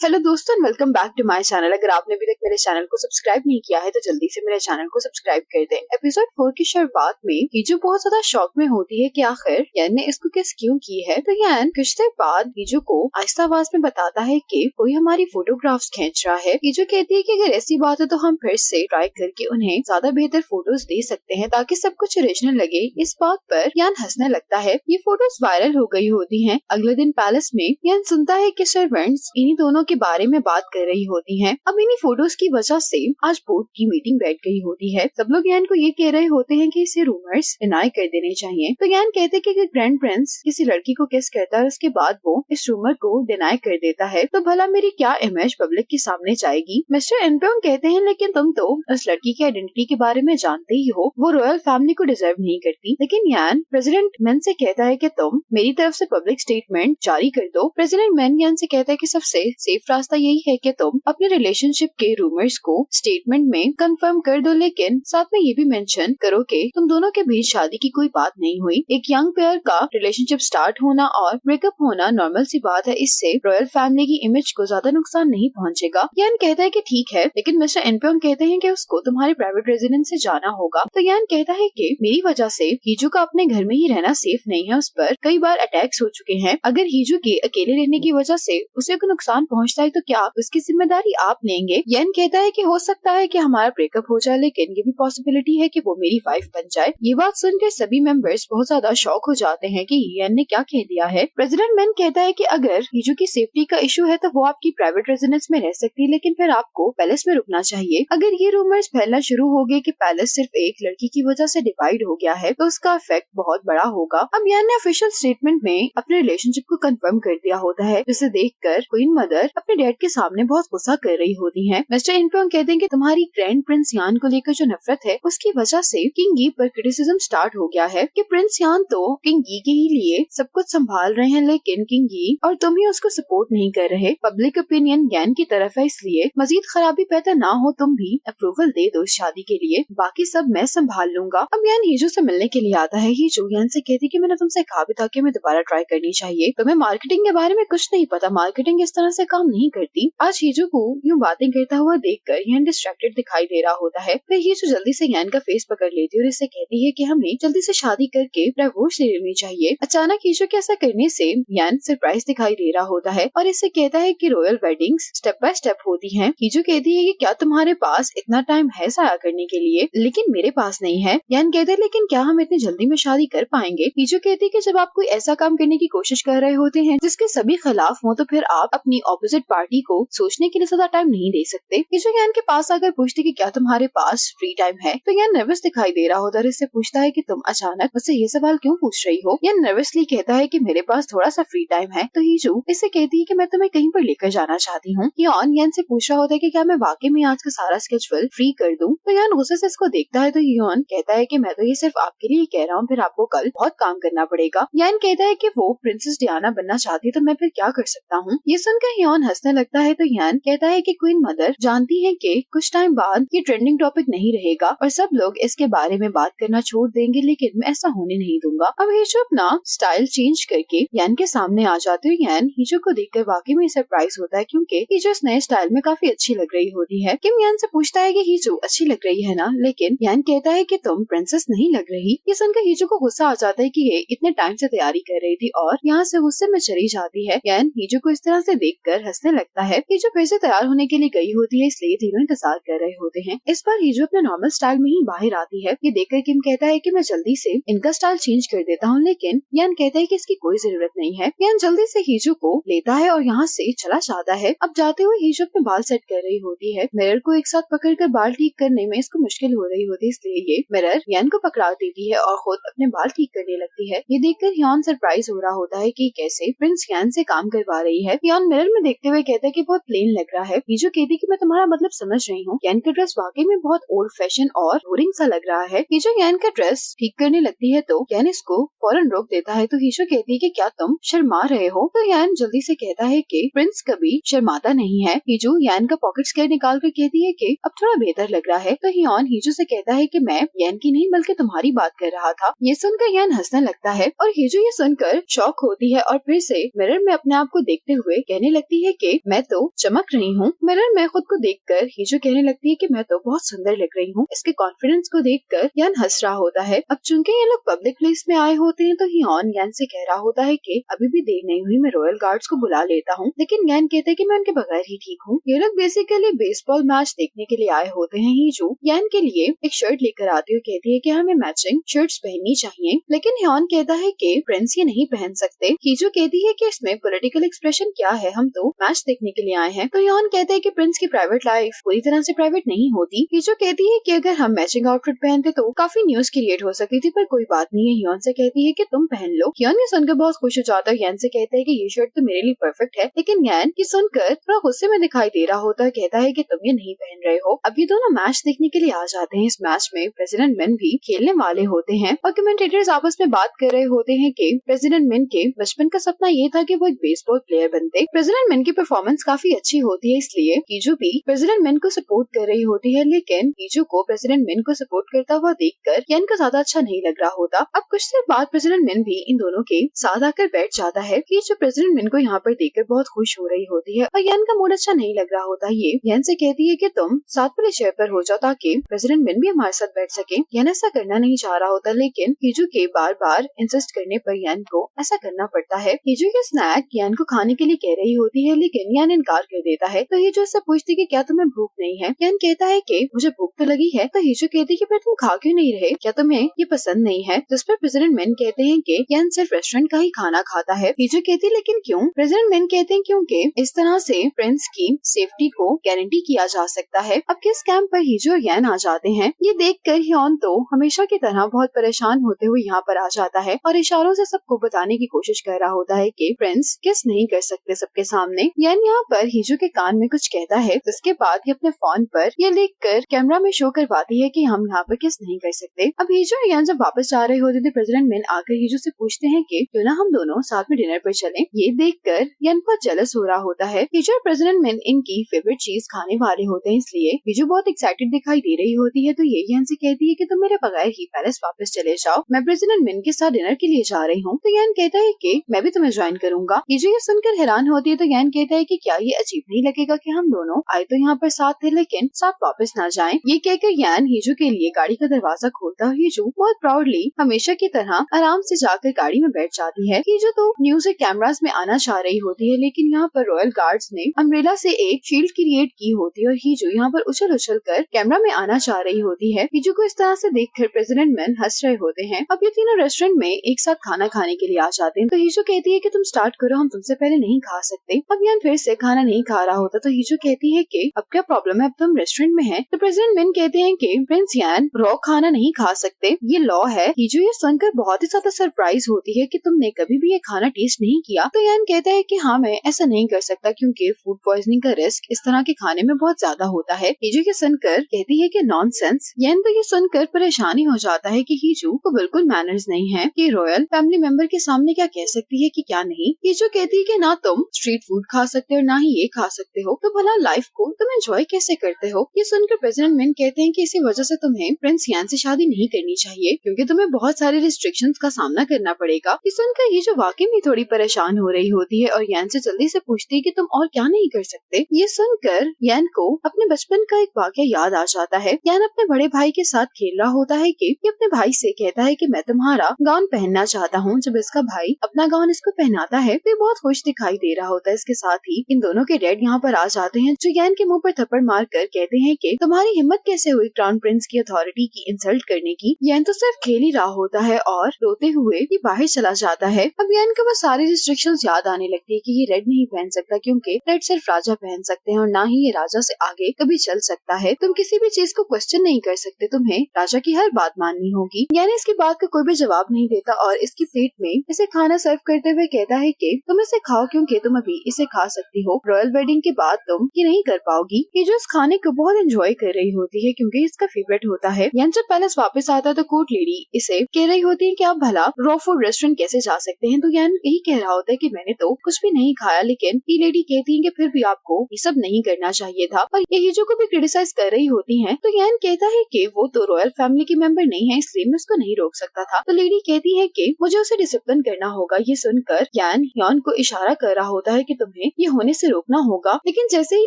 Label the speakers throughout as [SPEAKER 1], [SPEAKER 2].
[SPEAKER 1] Hello दोस्तों, welcome back to my channel. अगर आपने अभी तक मेरे चैनल को सब्सक्राइब नहीं किया है तो जल्दी से मेरे चैनल को सब्सक्राइब कर दें। एपिसोड 4 की शुरुआत में हीजू बहुत ज्यादा शॉक में होती है कि आखिर यान ने इसको किस क्यों की है। तो यान कुछ देर बाद हीजू को आहिस्ता आवाज में बताता है कि कोई हमारी फोटोग्राफ्स खींच रहा है। हीजू कहती है कि अगर ऐसी बात है तो हम फिर से ट्राई करके उन्हें ज्यादा बेहतर फोटोज दे सकते हैं ताकि सब कुछ ओरिजिनल लगे। इस बात पर यान हंसने लगता है। ये फोटोज वायरल हो गई होती है। अगले दिन पैलेस में यान सुनता है कि सर्वेंट्स इन्हीं दोनों के बारे में बात कर रही होती हैं। अब इन्हीं फोटोज की वजह से आज बोर्ड की मीटिंग बैठ गई होती है। सब लोग यान को ये कह रहे होते हैं कि इसे रूमर्स डिनाई कर देने चाहिए। तो यान कहते हैं कि अगर ग्रैंड प्रिंस किसी लड़की को किस करता है और उसके बाद वो इस रूमर को डिनाई कर देता है तो भला मेरी क्या इमेज पब्लिक के सामने जाएगी। मिस्टर एनपियोंग कहते हैं लेकिन तुम तो उस लड़की की आइडेंटिटी के बारे में जानते ही हो, वो रॉयल फैमिली को डिजर्व नहीं करती। लेकिन यान प्रेसिडेंट मेन से कहता है कि तुम मेरी तरफ से पब्लिक स्टेटमेंट जारी कर दो। प्रेसिडेंट मेन यान से कहता है कि सबसे सेफ रास्ता यही है कि तुम अपने रिलेशनशिप के रूमर्स को स्टेटमेंट में कंफर्म कर दो, लेकिन साथ में ये भी मेंशन करो कि तुम दोनों के बीच शादी की कोई बात नहीं हुई। एक यंग पेयर का रिलेशनशिप स्टार्ट होना और ब्रेकअप होना नॉर्मल सी बात है, इससे रॉयल फैमिली की इमेज को ज्यादा नुकसान नहीं पहुंचेगा। यान कहता है कि ठीक है, लेकिन मिस्टर एनपियोंग कहते हैं कि उसको तुम्हारे प्राइवेट रेजिडेंस से जाना होगा। तो यान कहता है कि मेरी वजह से हीजू का अपने घर में ही रहना सेफ नहीं है, उस पर कई बार अटैक्स हो चुके हैं। अगर हीजू के अकेले रहने की वजह से उसे कोई नुकसान पहुंचता है तो क्या उसकी जिम्मेदारी आप लेंगे। यान कहता है कि हो सकता है कि हमारा ब्रेकअप हो जाए, लेकिन ये भी पॉसिबिलिटी है कि वो मेरी वाइफ बन जाए। ये बात सुनकर सभी मेंबर्स बहुत ज्यादा शॉक हो जाते हैं कि यान ने क्या कह दिया है। प्रेसिडेंट मैन कहता है कि अगर हीजू की सेफ्टी का इशू है तो वो आपकी प्राइवेट रेजिडेंस में रह सकती है, लेकिन फिर आपको पैलेस में रुकना चाहिए। अगर ये रूमर्स फैलना शुरू हो गए कि पैलेस सिर्फ एक लड़की की वजह से डिवाइड हो गया है तो उसका इफेक्ट बहुत बड़ा होगा। अब यान ने ऑफिशियल स्टेटमेंट में अपने रिलेशनशिप को कंफर्म कर दिया होता है, जिसे देखकर क्वीन मदर अपने डैड के सामने बहुत गुस्सा कर रही होती हैं। मिस्टर एनपियोंग कहते हैं कि तुम्हारी ग्रैंड प्रिंस यान को लेकर जो नफरत है उसकी वजह से किंग यी पर क्रिटिसिज्म स्टार्ट हो गया है कि प्रिंस यान तो किंग यी के ही लिए सब कुछ संभाल रहे हैं, लेकिन किंग यी और तुम ही उसको सपोर्ट नहीं कर रहे। पब्लिक ओपिनियन यान की तरफ है, इसलिए मजीद खराबी पैदा ना हो तुम भी अप्रूवल दे दो शादी के लिए, बाकी सब मैं संभाल लूंगा। अब यान हीजू से मिलने के लिए आता है। हीजू यान से कहती कि मैंने तुमसे कहा भी था कि मैं दोबारा ट्राई करनी चाहिए। तुम्हें मार्केटिंग के बारे में कुछ नहीं पता, मार्केटिंग इस तरह से काम नहीं करती। आज हीजू को यूँ बातें करता हुआ देखकर यान डिस्ट्रैक्टेड दिखाई दे रहा होता है। फिर हीजू जल्दी से यान का फेस पकड़ लेती है और इसे कहती है कि हमें जल्दी से शादी करके डिवोर्स ले लेनी चाहिए। अचानक हीजू के ऐसा करने से यान सरप्राइज दिखाई दे रहा होता है और इसे कहता है कि royal weddings step by step होती हैं। हीजू कहती है कि क्या तुम्हारे पास इतना टाइम है साया करने के लिए, लेकिन मेरे पास नहीं है। यान कहते हैं लेकिन क्या हम इतनी जल्दी में शादी कर पाएंगे। हीजू कहती है कि जब आप कोई ऐसा काम करने की कोशिश कर रहे होते हैं जिसके सभी खिलाफ हो तो फिर आप अपनी ऑपोजिट पार्टी को सोचने के लिए ज्यादा टाइम नहीं दे सकते। हीजू यान के पास आकर पूछती कि क्या तुम्हारे पास फ्री टाइम है, तो यान नर्वस दिखाई दे रहा होता है। इससे पूछता है कि तुम अचानक मुझसे ये सवाल क्यों पूछ रही हो। यान नर्वसली कहता है कि मेरे पास थोड़ा सा फ्री टाइम है। तो हीजू इससे कहती है कि मैं तुम्हें कहीं पर लेकर जाना चाहती हूँ। यान से पूछ रहा होता है कि क्या मैं वाकई में आज का सारा स्केड्यूल फ्री कर दूं। तो यान गुस्से से इसको देखता है। तो यान कहता है कि मैं तो ये सिर्फ आपके लिए कह रहा हूँ, फिर आपको कल बहुत काम करना पड़ेगा। यान कहता है कि वो प्रिंसेस डियाना बनना चाहती है तो मैं फिर क्या कर सकता हूँ। ये सुनकर यान हंसने लगता है। तो यान कहता है कि क्वीन मदर जानती है कि कुछ टाइम बाद ये ट्रेंडिंग टॉपिक नहीं रहेगा और सब लोग इसके बारे में बात करना छोड़ देंगे, लेकिन मैं ऐसा होने नहीं दूंगा। अब हीजू अपना स्टाइल चेंज करके यान के सामने आ जाती है। यान हीजू को देखकर वाकई में सरप्राइज होता है क्योंकि हीजू इस नए स्टाइल में काफी अच्छी लग रही होती है। किम यान से पूछता है कि हीजू अच्छी लग रही है ना, लेकिन यान कहता है कि तुम प्रिंसेस नहीं लग रही। ये सुनकर हीजू को गुस्सा आ जाता है कि ये इतने टाइम से तैयारी कर रही थी और यहाँ से गुस्से में चली जाती है। यान हीजू को इस तरह से देखकर हंसने लगता है। हीजू फिर से तैयार होने के लिए गई होती है, इसलिए तीनों इंतजार कर रहे होते हैं। इस बार हीजू अपने नॉर्मल स्टाइल में ही बाहर आती है। ये देखकर किम कहता है कि मैं जल्दी से इनका स्टाइल चेंज कर देता हूँ, लेकिन यान कहता है कि इसकी कोई जरूरत नहीं है। यान जल्दी से हीजू को लेता है और यहाँ से चला जाता है। अब जाते हुए हीजू अपने बाल सेट कर रही होती है। मिरर को एक साथ पकड़कर बाल ठीक करने में इसको मुश्किल हो रही होती है, इसलिए ये मिरर यान को पकड़ा देती है और खुद अपने बाल ठीक करने लगती है। ये देखकर यान सरप्राइज हो रहा होता है कि कैसे प्रिंस यान से काम करवा रही है। यान मिरर में देखते हुए कहता है कि बहुत प्लेन लग रहा है। हीजू कहती कि मैं तुम्हारा मतलब समझ रही हूँ। यान का ड्रेस वाकई में बहुत ओल्ड फैशन और बोरिंग सा लग रहा है। हीजू यान का ड्रेस ठीक करने लगती है तो यान इसको फौरन रोक देता है। तो हीजू कहती है कि क्या तुम शर्मा रहे हो। तो यान जल्दी से कहता है कि प्रिंस कभी शर्माता नहीं है। हीजू यान का पॉकेट स्केयर निकाल कर कहती है कि अब थोड़ा बेहतर लग रहा है। तो यान हीजू से कहता है कि मैं यान की नहीं बल्कि तुम्हारी बात कर रहा था। ये सुनकर यान हंसने लगता है और हीजू ये सुनकर शॉक होती है और फिर से मिरर में अपने आप को देखते हुए कहने लगती है है कि मैं तो चमक रही हूँ। मिरर में खुद को देखकर हीजो कहने लगती है कि मैं तो बहुत सुंदर लग रही हूँ। इसके कॉन्फिडेंस को देखकर यान हंस रहा होता है। अब चूंकि ये लोग पब्लिक प्लेस में आए होते हैं तो हियोन यान से कह रहा होता है कि अभी भी देर नहीं हुई, मैं रॉयल गार्ड्स को बुला लेता हूँ। लेकिन यान कहते हैं कि मैं उनके बगैर ही ठीक हूँ। ये लोग बेसिकली बेसबॉल मैच देखने के लिए आए होते हैं। हीजो यान के लिए एक शर्ट लेकर आती है, कहती है कि हमें मैचिंग शर्ट्स पहननी चाहिए। लेकिन हियोन कहता है कि प्रिंस ये नहीं पहन सकते। हीजो कहती है कि इसमें पॉलिटिकल एक्सप्रेशन क्या है, हम तो मैच देखने के लिए आए हैं। तो हियोन कहते हैं कि प्रिंस की प्राइवेट लाइफ पूरी तरह से प्राइवेट नहीं होती। हीजो कहती है कि अगर हम मैचिंग आउटफिट पहनते तो काफी न्यूज क्रिएट हो सकती थी, पर कोई बात नहीं है। हियोन से कहती है कि तुम पहन लो। हियोन ये सुनकर बहुत खुश हो जाता है। यान से कहता है कि ये शर्ट तो मेरे लिए परफेक्ट है। लेकिन यान ये सुनकर थोड़ा गुस्से में दिखाई दे रहा होता है, कहता है कि तुम ये नहीं पहन रहे हो। अब ये दोनों मैच देखने के लिए आ जाते हैं। इस मैच में प्रेसिडेंट मिन भी खेलने वाले होते हैं और कमेंटेटर्स आपस में बात कर रहे होते हैं कि प्रेसिडेंट मिन के बचपन का सपना ये था कि वो एक बेसबॉल प्लेयर बनते। प्रेसिडेंट मिन की परफॉर्मेंस काफी अच्छी होती है, इसलिए हीजो भी प्रेसिडेंट मिन को सपोर्ट कर रही होती है। लेकिन हीजो को प्रेसिडेंट मिन को सपोर्ट करता हुआ देखकर यान को ज्यादा अच्छा नहीं लग रहा होता। अब कुछ देर बाद प्रेसिडेंट मिन भी इन दोनों के साथ आकर बैठ जाता है। हीजो प्रेसिडेंट मिन को यहाँ पर देखकर बहुत खुश हो रही होती है और यान का मूड अच्छा नहीं लग रहा होता। ये यान से कहती है कि तुम साथ वाले चेयर पर हो जाओ ताकि प्रेसिडेंट मिन भी हमारे साथ बैठ सके। यान ऐसा करना नहीं चाह रहा होता, लेकिन हीजो के बार बार इंसिस्ट करने पर यान को ऐसा करना पड़ता है। हीजो ये स्नैक यान को खाने के लिए कह रही होती है, लेकिन यान इनकार कर देता है। तो हीजो उससे पूछती कि क्या तुम्हें भूख नहीं है। यान कहता है कि मुझे भूख तो लगी है। तो हीजो कहती है कि फिर तुम खा क्यों नहीं रहे, क्या तुम्हें ये पसंद नहीं है। जिस पर प्रेसिडेंट मिन कहते हैं कि यान सिर्फ रेस्टोरेंट का ही खाना खाता है। हीजो कहती है लेकिन क्यों। प्रेसिडेंट मिन कहते हैं क्योंकि इस तरह से प्रिंस की सेफ्टी को गारंटी किया जा सकता है। अब किस कैंप पर हीजो और यान आ जाते हैं। ये देखकर हियोन तो हमेशा की तरह बहुत परेशान होते हुए यहाँ पर आ जाता है और इशारों से सबको बताने की कोशिश कर रहा होता है कि प्रिंस किस नहीं कर सकते सबके सामने। यान यहाँ पर हीजो के कान में कुछ कहता है, जिसके बाद ये अपने फोन पर ये लिख कर कैमरा में शो करवाती है कि हम यहाँ पर किस नहीं कर सकते। अब हीजो और यान जब वापस जा रहे होते थे, प्रेसिडेंट मिन आकर हीजो से पूछते हैं कि क्यों ना हम दोनों साथ में डिनर पर चलें। ये देखकर यान बहुत जेलस हो रहा होता है। हीजो और प्रेसिडेंट मिन इनकी फेवरेट चीज खाने वाले होते हैं, इसलिए हीजो बहुत एक्साइटेड दिखाई दे रही होती है। तो ये यान से कहती है कि तुम मेरे बगैर ही पैलेस वापस चले जाओ, मैं प्रेसिडेंट मिन के साथ डिनर के लिए जा रही हूँ। तो यान कहता है कि मैं भी तुम्हें ज्वाइन करूंगा। हीजो ये सुनकर हैरान होती है। तो यान कहता है कि क्या ये अजीब नहीं लगेगा कि हम दोनों आए तो यहाँ पर साथ थे लेकिन साथ वापस ना जाएं। ये कहकर यान हीजो के लिए गाड़ी का दरवाजा खोलता है। हीजो बहुत प्राउडली हमेशा की तरह आराम से जाकर गाड़ी में बैठ जाती है। हीजो तो न्यूज और कैमरास में आना चाह रही होती है, लेकिन यहाँ पर रॉयल गार्ड्स ने अम्ब्रेला से एक शील्ड क्रिएट की होती है और हीजो यहाँ पर उछल उछल कर कैमरा में आना चाह रही होती है। हीजो को इस तरह से देखकर प्रेसिडेंट मिन हंस रहे होते हैं। अब ये तीनों रेस्टोरेंट में एक साथ खाना खाने के लिए आ जाते हैं। तो हीजो कहती है कि तुम स्टार्ट करो, हम तुमसे पहले नहीं खा सकते। अब यान फिर से खाना नहीं खा रहा होता। तो हीजो कहती है कि अब क्या प्रॉब्लम है, अब तुम रेस्टोरेंट में है। तो प्रेसिडेंट मिन कहते हैं कि प्रिंस यान रॉ खाना नहीं खा सकते, ये लॉ है। हीजो ये सुनकर बहुत ही ज्यादा सरप्राइज होती है कि तुमने कभी भी ये खाना टेस्ट नहीं किया। तो यान कहता है कि हाँ मैं ऐसा नहीं कर सकता क्योंकि फूड पॉइजनिंग का रिस्क इस तरह के खाने में बहुत ज्यादा होता है। हीजो ये सुनकर कहती है कि नॉनसेंस। यान तो ये सुनकर परेशानी हो जाता है कि हीजो को बिल्कुल मैनर्स नहीं है कि रॉयल फैमिली मेंबर के सामने क्या कह सकती है कि क्या नहीं। हीजो कहती है कि ना तुम स्ट्रीट फूड खा सकते हो ना ही ये खा सकते हो, तो भला लाइफ को तुम एंजॉय कैसे करते हो। ये सुनकर प्रेसिडेंट मिन कहते हैं कि इसी वजह से तुम्हें प्रिंस यान से शादी नहीं करनी चाहिए क्योंकि तुम्हें बहुत सारे रिस्ट्रिक्शंस का सामना करना पड़ेगा। ये सुनकर हीजो वाकई में थोड़ी परेशान हो रही होती है और यान से जल्दी से पूछती है कि तुम और क्या नहीं कर सकते। ये सुनकर यान को अपने बचपन का एक वाकया याद आ जाता है। यान अपने बड़े भाई के साथ खेल रहा होता है कि ये अपने भाई से कहता है कि मैं तुम्हारा गाउन पहनना चाहता हूँ। जब इसका भाई अपना गाउन इसको पहनाता है तो ये बहुत खुश दिखाई दे रहा होता है। इसके साथ ही इन दोनों के डैड यहाँ पर आ जाते हैं जो यान के मुंह पर थप्पड़ मार कर कहते हैं कि तुम्हारी हिम्मत कैसे हुई क्राउन प्रिंस की अथॉरिटी की इंसल्ट करने की। यान तो सिर्फ खेल ही रहा होता है और रोते हुए ये बाहर चला जाता है। अब यान को वो सारी रिस्ट्रिक्शंस याद आने लगती है कि ये रेड नहीं पहन सकता क्योंकि रेड सिर्फ राजा पहन सकते हैं और ना ही ये राजा से आगे कभी चल सकता है। तुम किसी भी चीज को क्वेश्चन नहीं कर सकते, तुम्हें राजा की हर बात माननी होगी। यानी इसकी बात का कोई भी जवाब नहीं देता और इसकी प्लेट में इसे खाना सर्व करते हुए कहता है कि तुम इसे खाओ क्योंकि तुम अभी इसे खा सकती हो, रॉयल वेडिंग के बाद तुम ये नहीं कर पाओगी। ये जो इस खाने को बहुत एंजॉय कर रही होती है क्योंकि इसका फेवरेट होता है। यान जब पैलेस वापस आता है तो कोर्ट लेडी इसे कह रही होती है कि आप भला रॉ फूड रेस्टोरेंट कैसे जा सकते हैं। तो यान यही कह रहा होता है कि मैंने तो कुछ भी नहीं खाया, लेकिन ये लेडी कहती है कि फिर भी आपको ये सब नहीं करना चाहिए था और ये हीजो को भी क्रिटिसाइज कर रही होती है। तो यान कहता है कि वो तो रॉयल फैमिली की मेंबर नहीं है इसलिए मैं उसको नहीं रोक सकता था। तो लेडी कहती है कि मुझे उसे डिसिप्लिन करना होगा। ये सुनकर यान को इशारा कर रहा होता है कि तुम्हें तुम्हें ये होने से रोकना होगा। लेकिन जैसे ही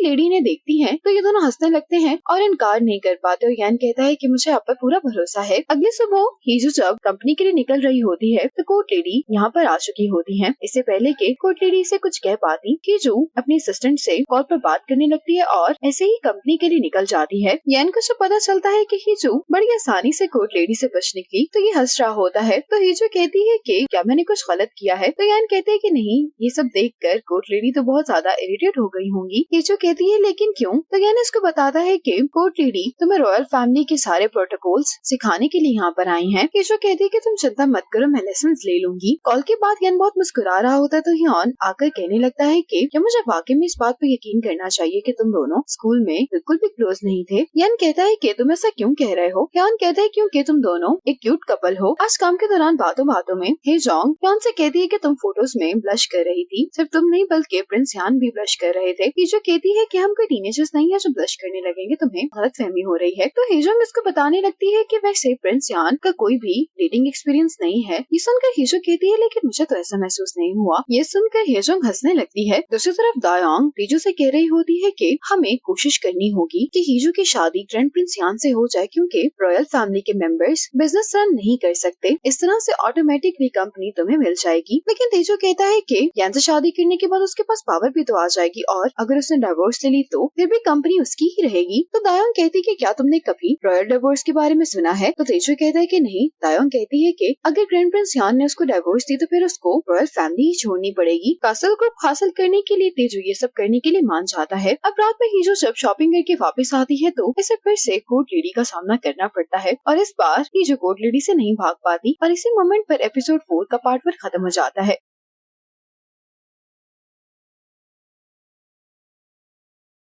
[SPEAKER 1] लेडी ने देखती है तो ये दोनों हंसने लगते हैं और इनकार नहीं कर पाते और यान कहता है कि मुझे आप पर पूरा भरोसा है। अगली सुबह हीजू जब कंपनी के लिए निकल रही होती है तो कोर्ट लेडी यहाँ पर आ चुकी होती है। इससे पहले के कोर्ट लेडी से कुछ कह पाती, हीजू अपनी असिस्टेंट से कॉल पर बात करने लगती है और ऐसे ही कंपनी के लिए निकल जाती है। यान को जब पता चलता है कि हीजू बड़ी आसानी से कोर्ट लेडी से बच निकली तो ये हंस रहा होता है। तो हीजू कहती है कि क्या मैंने कुछ गलत किया है? तो यान कहते हैं कि नहीं, ये सब देखकर कोर्ट लेडी तो बहुत ज्यादा इरिटेट हो गई होंगी। हीजू कहती है लेकिन क्यों? तो यान इसको बताता है कि कोर्ट लेडी तुम्हें रॉयल फैमिली के सारे प्रोटोकॉल्स सिखाने के लिए यहाँ पर आई है। हीजू कहती है कि तुम चिंता मत करो, मैं लेसन ले लूंगी। कॉल के बाद यान बहुत मुस्कुरा रहा होता है तो यान आकर कहने लगता है कि क्या मुझे वाकई में इस बात पर यकीन करना चाहिए कि तुम दोनों स्कूल में बिल्कुल भी क्लोज नहीं थे? यान कहता है कि तुम ऐसा क्यों कह रहे हो? यान कहता है क्योंकि तुम दोनों एक क्यूट कपल हो। आज काम के दौरान बातों बातों में हेजोंग यान से कहती है कि तुम फोटोज में ब्लश कर रही थी। सिर्फ तुम नहीं बल्कि प्रिंस यान भी ब्लश कर रहे थे। हीजो कहती है कि हम कोई टीनेजर्स नहीं है जो ब्लश करने लगेंगे, तुम्हें गलतफहमी हो रही है। तो हेजोंग इसको बताने लगती है कि वैसे प्रिंस यान का कोई भी डेटिंग एक्सपीरियंस नहीं है। ये सुनकर हीजो कहती है लेकिन मुझे तो ऐसा महसूस नहीं हुआ। ये सुनकर हेजोंग हंसने लगती है। दूसरी तरफ दायोंग हीजो से कह रही होती है कि हमें कोशिश करनी होगी कि हीजो की शादी ग्रैंड प्रिंस यान से हो जाए क्योंकि रॉयल फैमिली के मेंबर्स बिजनेस रन नहीं कर सकते। इस तरह से ऑटोमेटिकली कंपनी तुम्हें मिल जाएगी। लेकिन तेजो कहता है कि यान से शादी करने के बाद उसके पास पावर भी तो आ जाएगी और अगर उसने डिवोर्स ले ली तो फिर भी कंपनी उसकी ही रहेगी। तो दायोंग कहती है कि क्या तुमने कभी रॉयल डिवोर्स के बारे में सुना है? तो तेजो कहता है कि नहीं। दायोंग कहती है कि अगर ग्रैंड प्रिंस यान ने उसको डिवोर्स दी तो फिर उसको रॉयल फैमिली ही छोड़नी पड़ेगी। कासल ग्रुप हासिल करने के लिए तेजो ये सब करने के लिए मान जाता है। अब रात में हीजो जब शॉपिंग करके वापस आती है तो इसे फिर से कोर्ट लेडी का सामना करना पड़ता है और इस बार हीजो कोर्ट लेडी से नहीं भाग पाती और इसी मोमेंट पर एपिसोड 4 का पार्ट 1 खत्म हो जाता है।